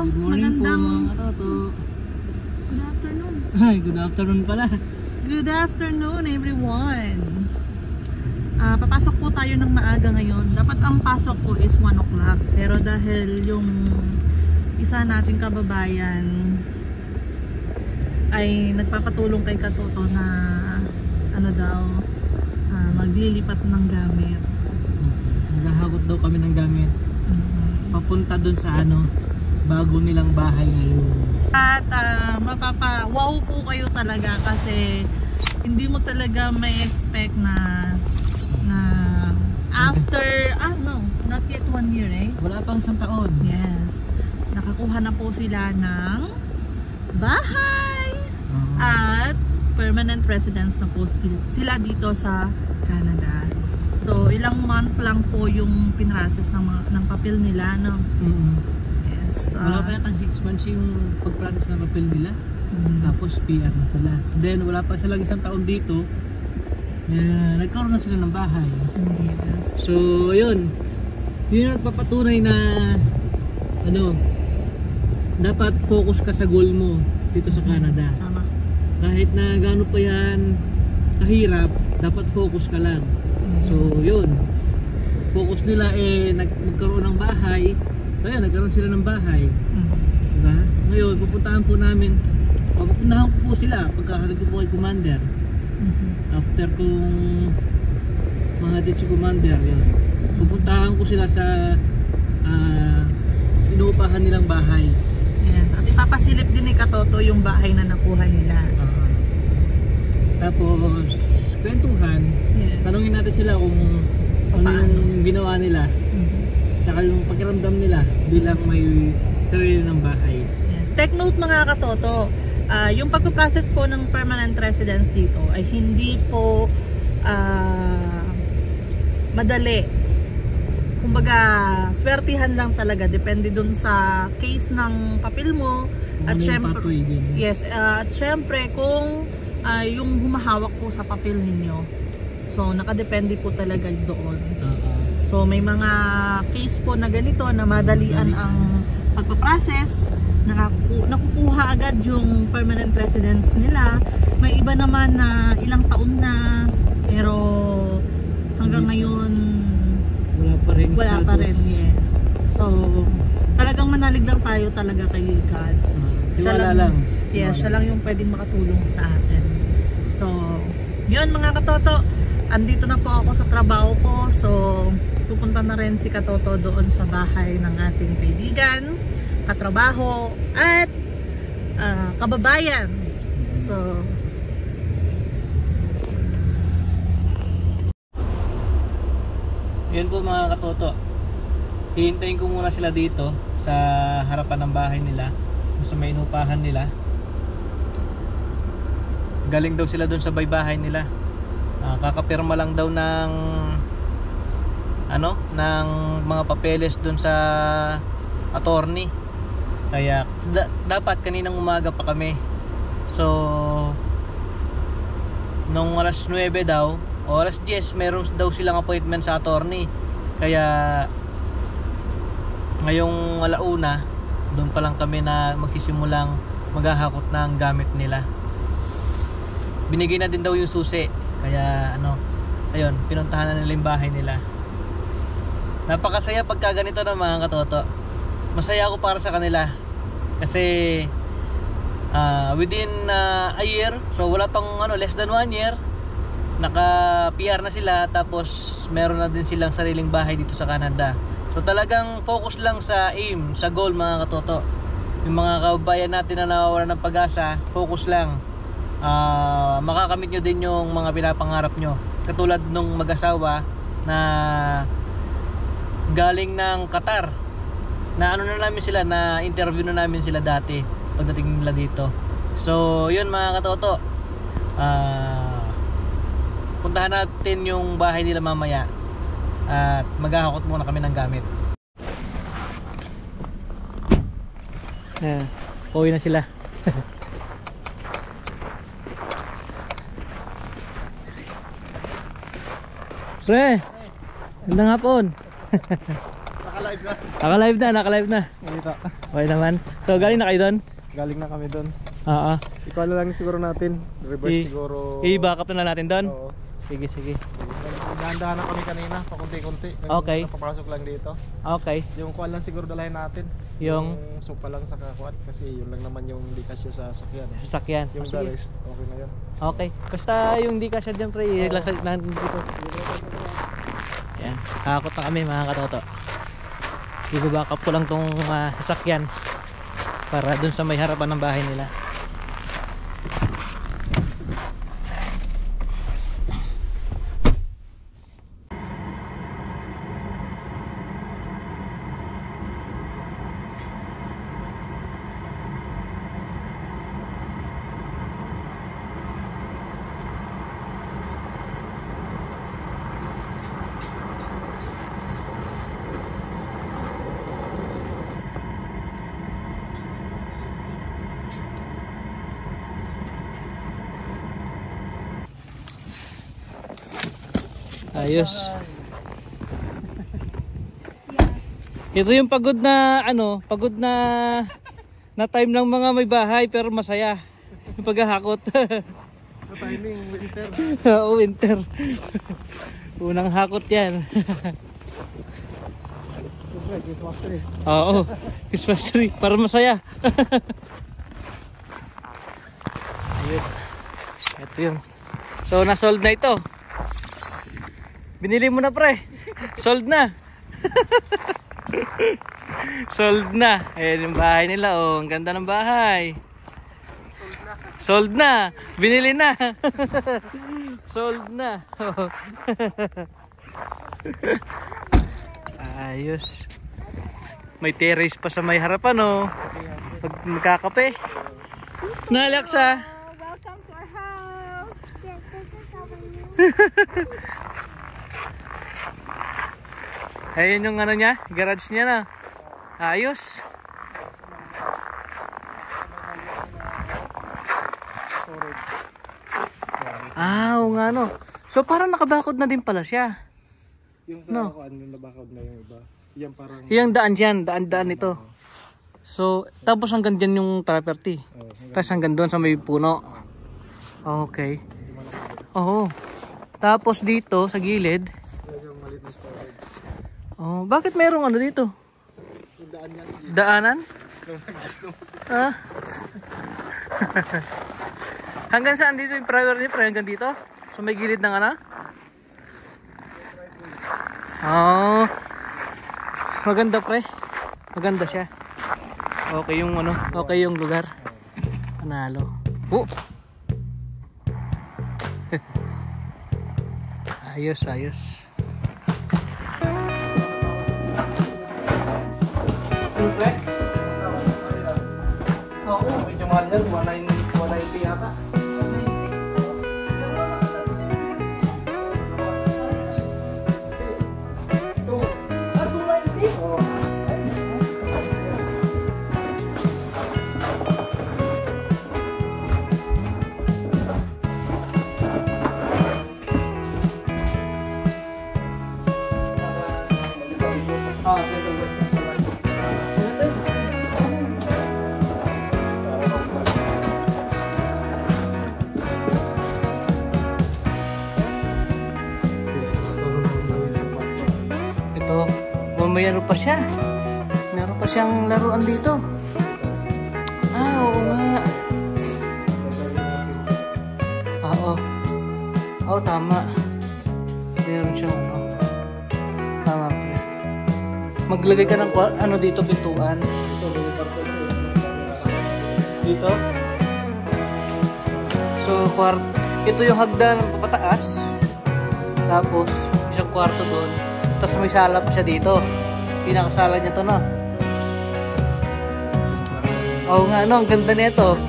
Good morning magandang po mga katoto. Good afternoon. Ay, good afternoon pala. Good afternoon everyone. Papasok po tayo ng maaga ngayon. Dapat ang pasok po is 1 o'clock. Pero dahil yung isa nating kababayan ay nagpapatulong kay Katoto na ano daw, maglilipat ng gamit. Naghahakot daw kami ng gamit. Papunta dun sa bago nilang bahay ngayon. At mapapa-wow po kayo talaga kasi hindi mo talaga may expect na after, not yet 1 year Wala pang 1 taon. Yes. Nakakuha na po sila ng bahay. At permanent residence na po sila dito sa Canada. So, ilang month lang po yung pinrases ng papel nila, no? Yes. Wala pa yatang 6 months yung pag-practice ng papel nila. Tapos PR na sila. Then, wala pa silang 1 taon dito. Nagkaroon na sila ng bahay. Yes. So, yun. Yun yung nagpapatunay na dapat focus ka sa goal mo dito sa Canada. Tama. Kahit na gaano pa yan kahirap, dapat focus ka lang. So yun, focus nila magkaroon ng bahay. So yan, nagkaroon sila ng bahay. Diba? Ngayon, pupuntahan po sila pagkahatid ko po kay Commander. After kong mahatid si Commander, yun, pupuntahan ko sila sa inuupahan nilang bahay. Yes, at ipapasilip din ni Katoto yung bahay na nakuha nila. Tapos kwentuhan, tanungin natin sila kung ano yung ginawa nila, tsaka yung pakiramdam nila bilang may sarili ng bahay. Yes. Take note mga Katoto, yung pagpaprocess po ng permanent residence dito ay hindi po madali. Kumbaga, swertihan lang talaga, depende dun sa case ng papel mo. At syempre, yes, at syempre kung yung humahawak po sa papel ninyo. So, nakadepende po talaga doon. So, may mga case po na ganito na madalian ang pagpaprocess, nakukuha agad yung permanent residence nila. May iba naman na ilang taon na, pero hanggang ngayon wala pa rin, yes. So, talagang manalig lang tayo talaga kay God. Siya lang. Yes, siya lang yung pwedeng makatulong sa atin. So, yun mga Katoto, andito na po ako sa trabaho ko. So, pupunta na rin si Katoto doon sa bahay ng ating kaibigan, katrabaho, at kababayan. So, yun po mga Katoto, hihintayin ko muna sila dito sa harapan ng bahay nila, sa may inupahan nila. Galing daw sila dun sa bahay nila. Kakapirma lang daw ng ng mga papeles dun sa attorney. Kaya dapat kaninang umaga pa kami. So nung alas 9 daw o alas 10 meron daw silang appointment sa attorney. Kaya ngayong alauna doon pa lang kami na magsisimulang maghahakot ng gamit nila. Binigay na din daw yung susi. Kaya ayun, pinuntahan na nila yung bahay nila. Napakasaya pagka ganito na mga Katoto. Masaya ako para sa kanila. Kasi within a year, so wala pang less than 1 year, naka-PR na sila. Tapos meron na din silang sariling bahay dito sa Canada. So talagang focus lang sa aim, sa goal mga Katoto. Yung mga kababayan natin na nawawalan ng pag-asa, focus lang. Makakamit nyo din yung mga pinapangarap nyo. Katulad nung mag-asawa na galing ng Qatar, na na namin sila, na interview na namin sila dati pagdating nila dito. So yun mga Katoto, puntahan natin yung bahay nila mamaya at maghahakot muna kami ng gamit. Pauwi na sila. Pre, gandang hapon. Naka-live na. Naka-live na. Nakita. Okay naman. So galing na kayo doon? Galing na kami doon. Oo. Ikaw na lang siguro natin. Reverse siguro. I-back up na lang natin doon? Oo. Sige. Dahan-dahan na kami kanina, pakunti-kunti. Okay. Papasok lang dito. Okay. Yung kuwan lang siguro dalahin natin. Yung sopa lang sa kakuan kasi yun lang naman yung di kasya sa sakyan. Sasakyan. Yung the rest, okay na yun. Okay. Basta yung di kasya dyan pre, ilaglag na dito. Yan. Kakakot na kami mga katoto. I-back up ko lang tong sasakyan para dun sa may harapan ng bahay nila. Ayos. Ito yung pagod na time ng mga may bahay pero masaya. Yung paghahakot. Timing winter. Oo, winter. Unang hakot 'yan. Christmas tree. Oo, Christmas tree para masaya. Ayun. Ito yun. So na-sold na ito. Binili mo na pre. Sold na. Sold na. Ayan yung bahay nila. Oh, ang ganda ng bahay. Sold na. Binili na. Sold na. Ayos. May terrace pa sa may harapan oh. Pag magkakape. Na Alexa. Welcome to our house. Yes, this is our new. Ayun yung ano niya, garage niya na. Ayos. Oo nga no. So parang nakabakod na din pala siya. Yung sa No. kuan yung nabakod na yung iba. Yan parang Yung daan dyan, daan ito. So tapos hanggang dyan yung property. Tapos hanggang doon sa may puno. Okay. Oo. Tapos dito sa gilid. yung maliit na storage. Oh, bakit mayroong ano dito? Yung daan yan. Daanan? Gusto mo. Ah. Hanggang saan dito yung prior niya? Hanggang dito? So may gilid ng ano? Oh. Maganda pre. Maganda siya. Okay yung ano, okay yung lugar. Panalo. Oh. Ayos, ayos. Pre? Oo, medyo mahal yan. 190 yata. Meron pa siya. Meron pa siyang laruan dito. Oo nga. Oo. Oo, tama. Meron siyang tama pre. Maglagay ka ng ano dito, pintuan. Dito. So, ito yung hagdan ng papataas. Tapos, isang kwarto doon. Tapos may sala pa siya dito. Pinakasala niya to, no? Oo nga, no? Ang ganda nito.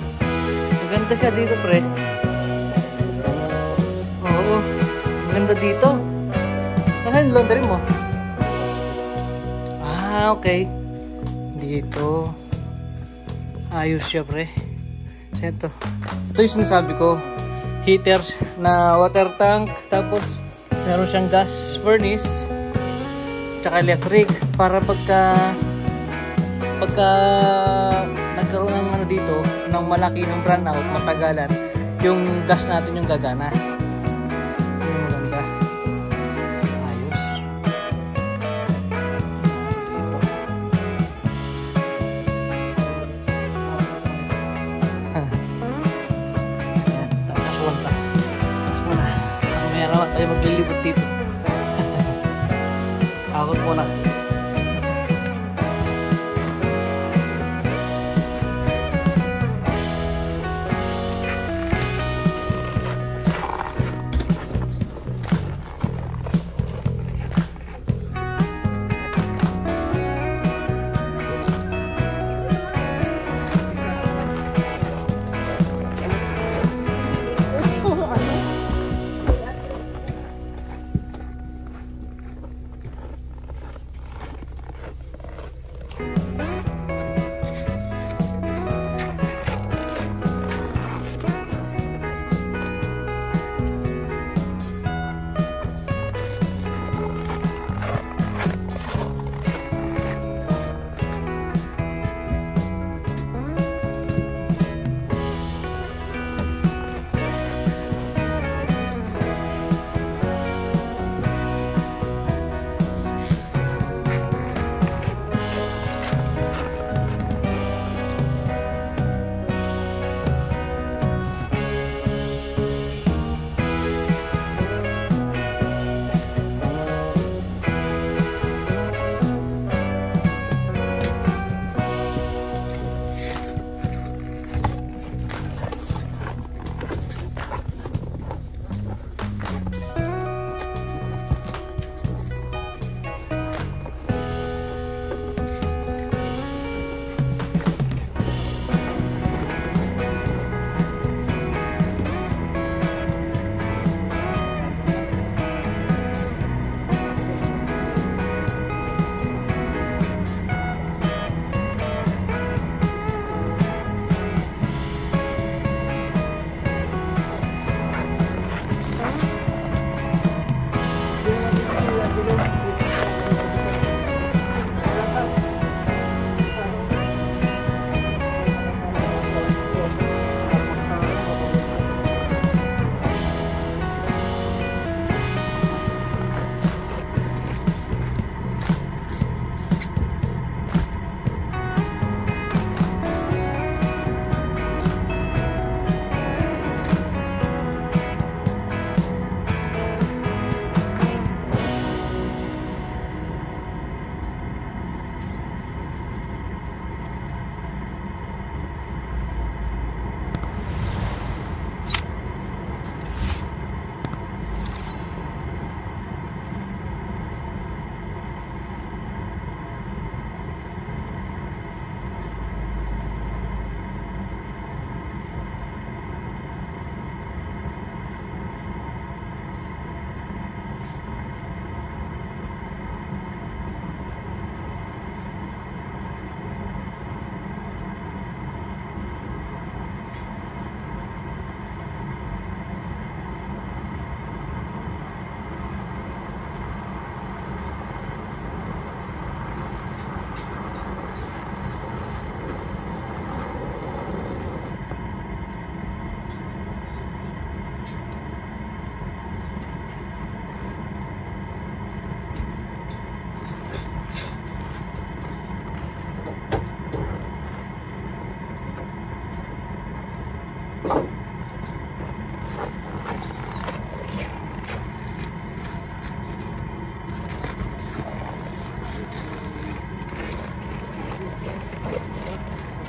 Ang ganda siya dito, pre. Oo. Ang ganda dito. Saan yung laundry mo? Ah, okay. Dito. Ayos siya, pre. Ito. Ito yung sinasabi ko. Heater na water tank. Tapos, meron siyang gas furnace. tsaka electric, para pagka nagkaroon ng ano dito, ng malaki ng brownout, matagalan, yung gas natin yung gagana. Yung maganda. Ayos. Takas muna. May araw tayo maglilibot dito. Akot muna.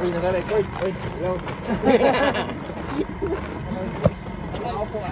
Uy, naka-record. Uy, hello. Ako po.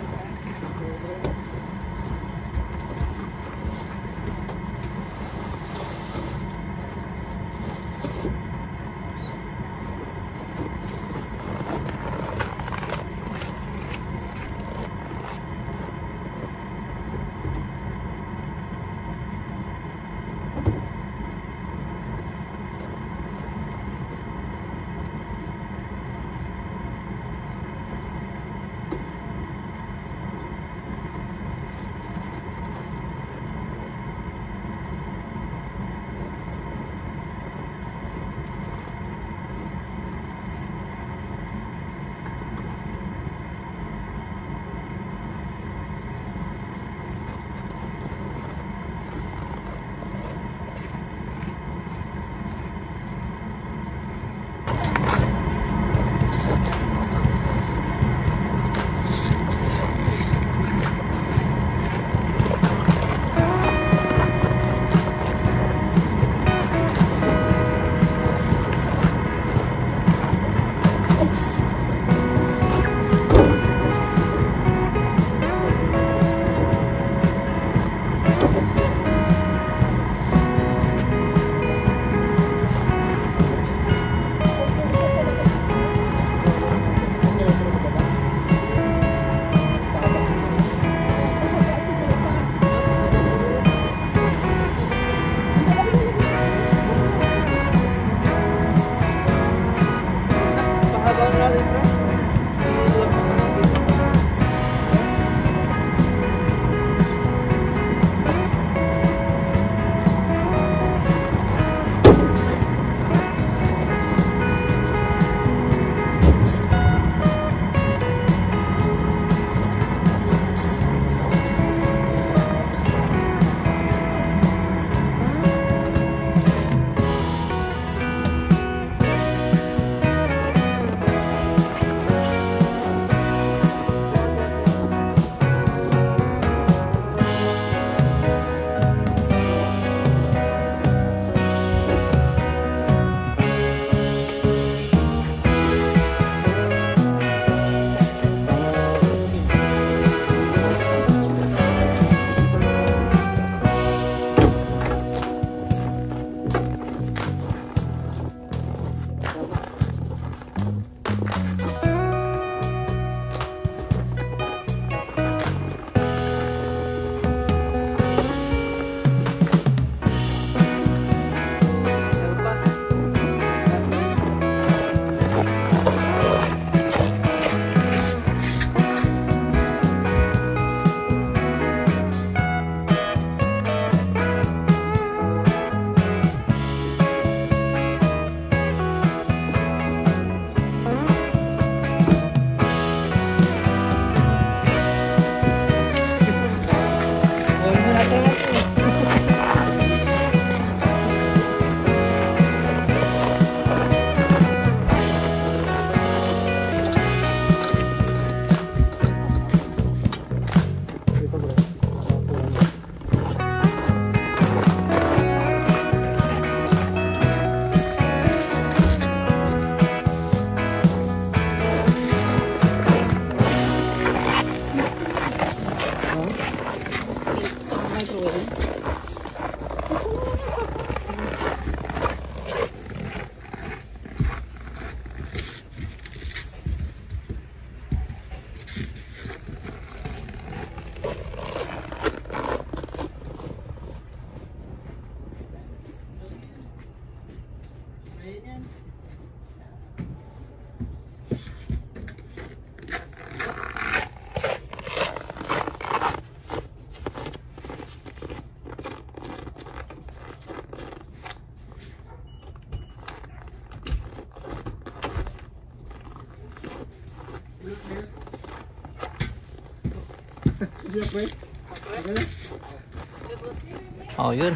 Oh, yun.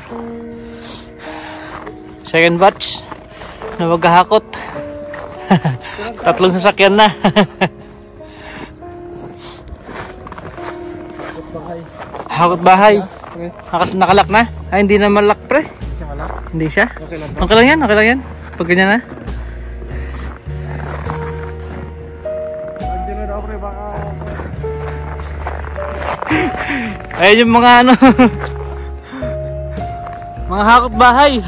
Second batch na maghahakot. Tatlong sasakyan na. Hakot bahay. Nakalak na? Ay, hindi na malak pre. Hindi siya? Okay lang yan, okay lang yan. Pag ganyan na. Ayun yung mga ano. Mga hakot bahay.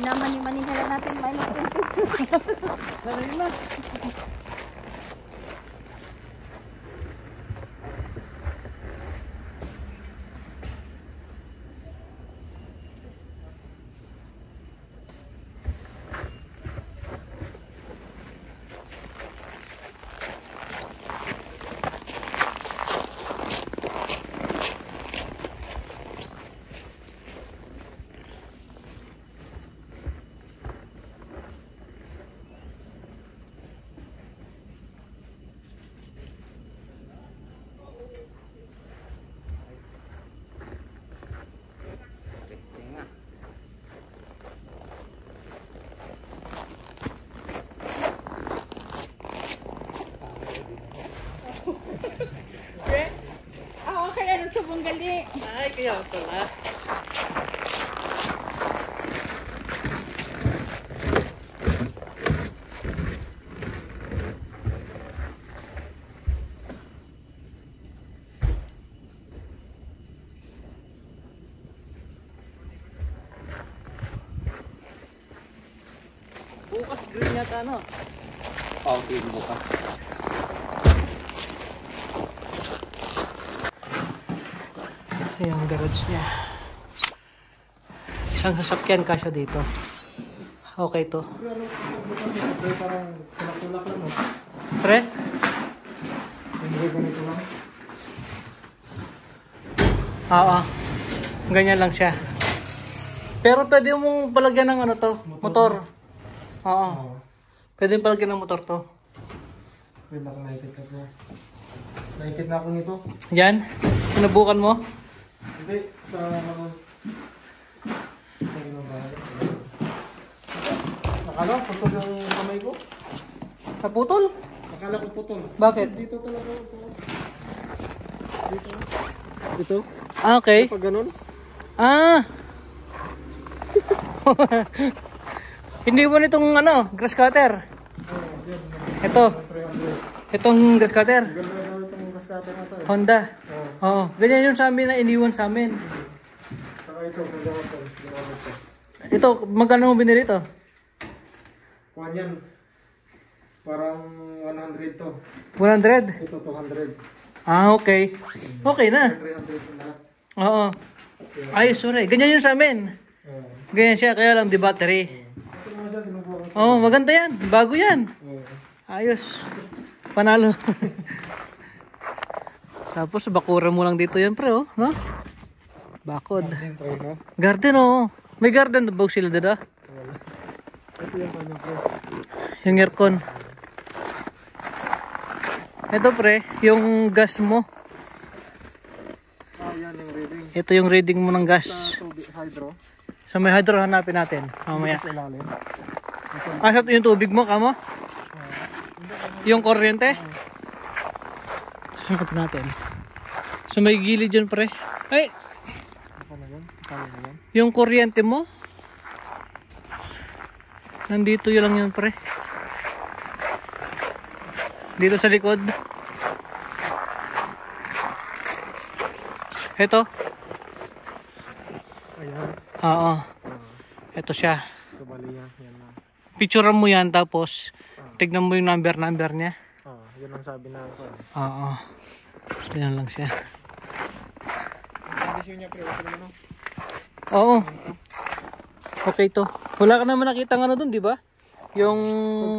minamani-manihan na natin. Sana yun na. Kaya sa bunggali. Ay, kaya pala. Bukas green yata, no? Okay, bukas. Ayan ang garage niya. Isang sasakyan kasya dito. Okay to. Parang tulak-tulak lang mo. Pre? Hindi ganito lang. Oo. Ganyan lang siya. Pero pwede mong palagyan ng ano to? Motor. Oo. Pwede mong palagyan ng motor to. Wait, baka naikit ako. Naikit na ako nito. Yan. Sinubukan mo? Hindi, sa akala ko putol yung kamay ko. Naputol? Akala ko putol. Bakit? Dito talaga ito. Dito. Ito. Ah, okay. Pag ganun. Ah! Hindi mo nitong ano, grass cutter. Ito. Itong grass cutter. Ganda na itong kaskater na ito eh. Honda. Oo. Ganyan yun sa amin na iniwan sa amin. Saka ito, nagawa ko. Ito, magkano mo binili ito? Kuhan yan. Parang 100 to. 100? Ito 200. Ah, okay. Okay na. 300 yung lahat. Oo. Ay, sorry. Ganyan yun sa amin. Ganyan siya, kaya lang di battery. Ito naman siya, sinubukan ko. Oo, maganda yan. Bago yan. Ayos. Panalo. Tapos bakura mo lang dito yan, pre, oh. No? Bakod. Yung try na. Garden, oh. May garden na ba sila dada? Ito yung kanyang pre. Yung aircon. Ito, pre, yung gas mo. Ah, yan yung reading. Ito yung reading mo ng gas. Sa tubig, hydro. So may hydro hanapin natin. Mamaya. Sa ilalim. Ah, so yung tubig mo, kamo? Yung kuryente? Hanapin natin. So may gilid yun, pre. Ay! Ano na yan? Kala na yan? Yung kuryente mo? Nandito yun lang yun, pre. Dito sa likod. Ito. Ayan. Oo. Ito siya. Ito bali yan. Yan na. Picturean mo yan tapos tignan mo yung number niya. Yun ang sabi na ako. Oo. Ganyan lang siya. Ang kondisyon niya pre, okay naman. Oo. Okay to. Wala ka naman nakita ng ano dun, di ba? Yung...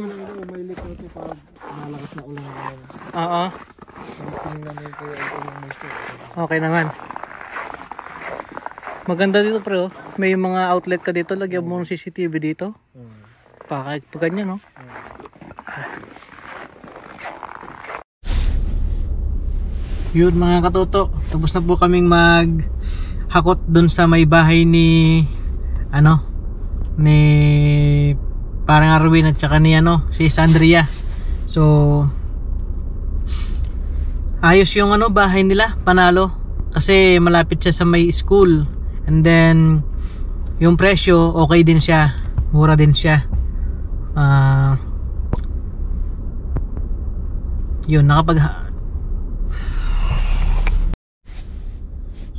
Pag umilik ko ito pag malakas na ulan ngayon. Oo. Tingnan mo po yung ulan mo. Okay naman. Maganda dito, pre, oh. May mga outlet ka dito. Lagyan mo ng CCTV dito. Kahit pa ganyan, no? Yun, mga katuto. Tapos na po kaming maghakot dun sa may bahay ni ni parang Arwin at saka ni si Sandria. So ayos yung bahay nila, panalo. Kasi malapit siya sa may school. And then yung presyo okay din siya. Mura din siya. Yun,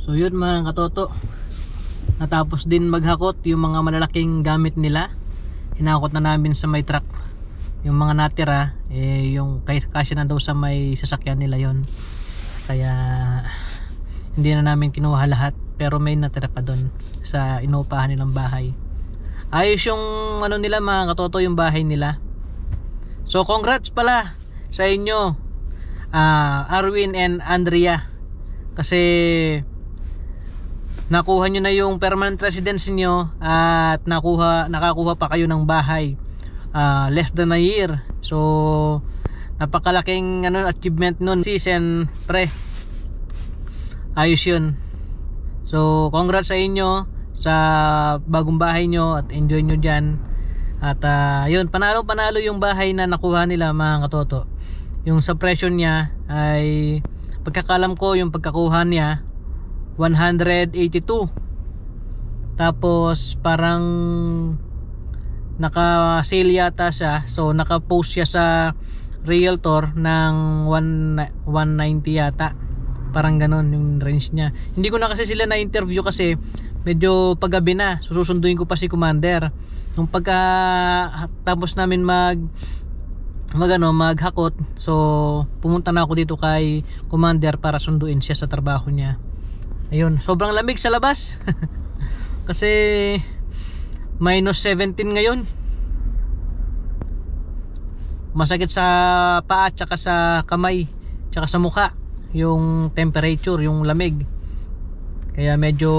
so yun mga katoto, natapos din maghakot yung mga malalaking gamit nila. Hinakot na namin sa may truck. Yung mga natira, yung kasya na daw sa may sasakyan nila yon. Kaya hindi na namin kinuha lahat, pero may natira pa doon sa inuupahan nilang bahay. Ayos yung ano nila mga katoto, yung bahay nila. So congrats pala sa inyo, Arwin and Andrea, kasi nakuha nyo na yung permanent residence niyo at nakakuha pa kayo ng bahay less than a year. So napakalaking achievement nun, season pre. Ayos yun. So congrats sa inyo sa bagong bahay nyo at enjoy nyo dyan. At yun, panalo yung bahay na nakuha nila mga katoto. Yung sa presyo niya ay, pagkakalam ko, yung pagkakuha niya 182. Tapos parang naka-sale yata siya, so naka-post siya sa Realtor ng 190 yata, parang ganon yung range niya. Hindi ko na kasi sila na-interview kasi medyo paggabi na, susunduin ko pa si Commander. Nung pagka tapos namin maghakot, so pumunta na ako dito kay Commander para sunduin siya sa trabaho niya. Ayun, sobrang lamig sa labas. Kasi minus 17 ngayon. Masakit sa paa, tsaka sa kamay, tsaka sa mukha yung temperature, yung lamig. Kaya medyo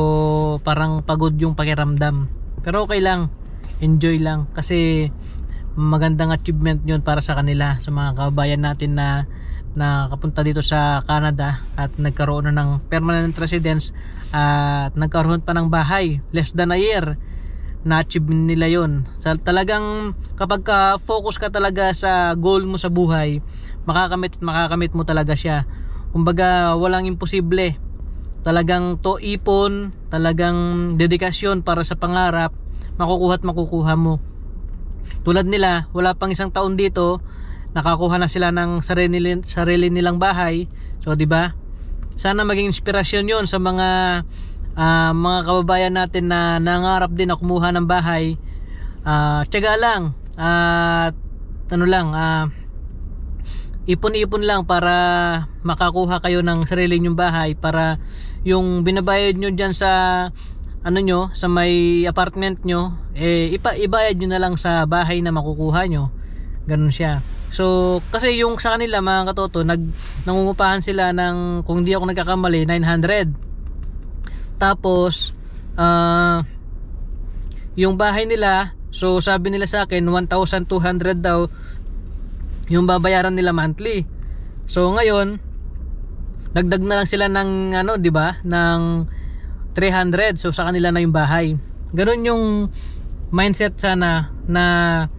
parang pagod yung pakiramdam. Pero okay lang, enjoy lang, kasi magandang achievement yun para sa kanila, sa mga kababayan natin na nakapunta dito sa Canada at nagkaroon na ng permanent residence at nagkaroon pa ng bahay less than a year. Na-achieve nila yun. Talagang kapag focus ka talaga sa goal mo sa buhay, makakamit mo talaga siya. Kumbaga walang imposible. Talagang ipon, talagang dedikasyon para sa pangarap, makukuha mo. Tulad nila, wala pang isang taon dito, nakakuha na sila ng sarili nilang bahay. So di ba? Sana maging inspirasyon 'yon sa mga kababayan natin na nangarap din na kumuha ng bahay. Tiyaga lang at ipon-ipon lang para makakuha kayo ng sarili nyong bahay, para yung binabayad nyo dyan sa sa may apartment nyo, ibayad nyo na lang sa bahay na makukuha nyo. Ganun siya. So kasi yung sa kanila mga katoto, nangungupahan sila ng, kung di ako nagkakamali, 900. Tapos yung bahay nila, so sabi nila sa akin 1,200 daw yung babayaran nila monthly. So ngayon dagdag na lang sila ng di ba, ng 300. So sa kanila na yung bahay. Ganun yung mindset sana ng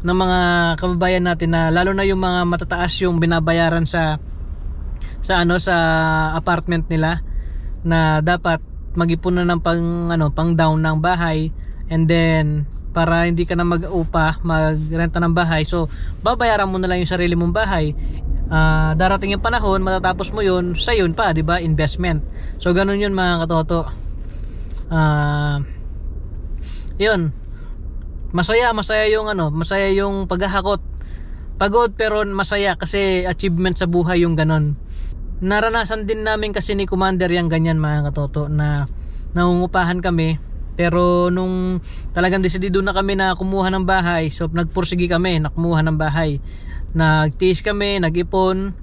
mga kababayan natin, na lalo na yung mga matataas yung binabayaran sa apartment nila, na dapat mag-ipon na ng pang down ng bahay, and then para hindi ka na magrenta ng bahay, so babayaran mo na lang yung sarili mong bahay. Darating yung panahon, matatapos mo yun, sa yun pa, di ba, investment. So ganun yun mga katoto. Yun, masaya yung paghahakot. Pagod pero masaya, kasi achievement sa buhay yung ganon. Naranasan din namin kasi ni Commander yung ganyan mga katoto, na nangungupahan kami, pero nung talagang desidido na kami na kumuha ng bahay, so nagpursigi kami na kumuha ng bahay. Nagtiis kami, nag-ipon,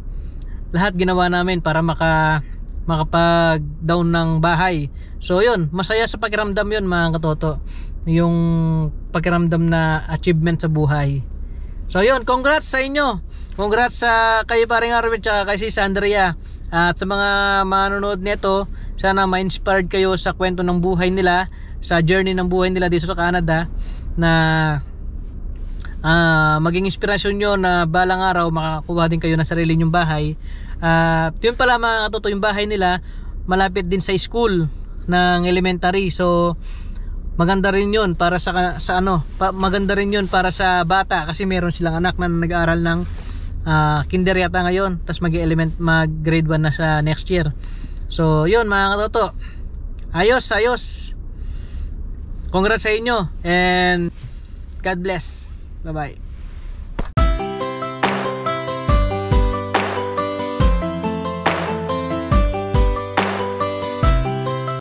lahat ginawa namin para makapag-down ng bahay. So yun, masaya sa pakiramdam yun mga katoto, yung pakiramdam na achievement sa buhay. So yun, congrats sa inyo. Congrats sa kay paring Arwin at kay Sis Andrea. At sa mga manonood nito, sana ma-inspired kayo sa kwento ng buhay nila, sa journey ng buhay nila dito sa Canada, na maging inspirasyon nyo na balang araw makakuha din kayo ng sarili nyong bahay. Yun pala mga katoto, yung bahay nila malapit din sa school ng elementary. So maganda rin yun para maganda rin yun para sa bata, kasi meron silang anak na nag-aaral ng kinder yata ngayon, tapos mag grade 1 na sa next year. So yun mga katoto, ayos. Congrats sa inyo and God bless. Bye-bye.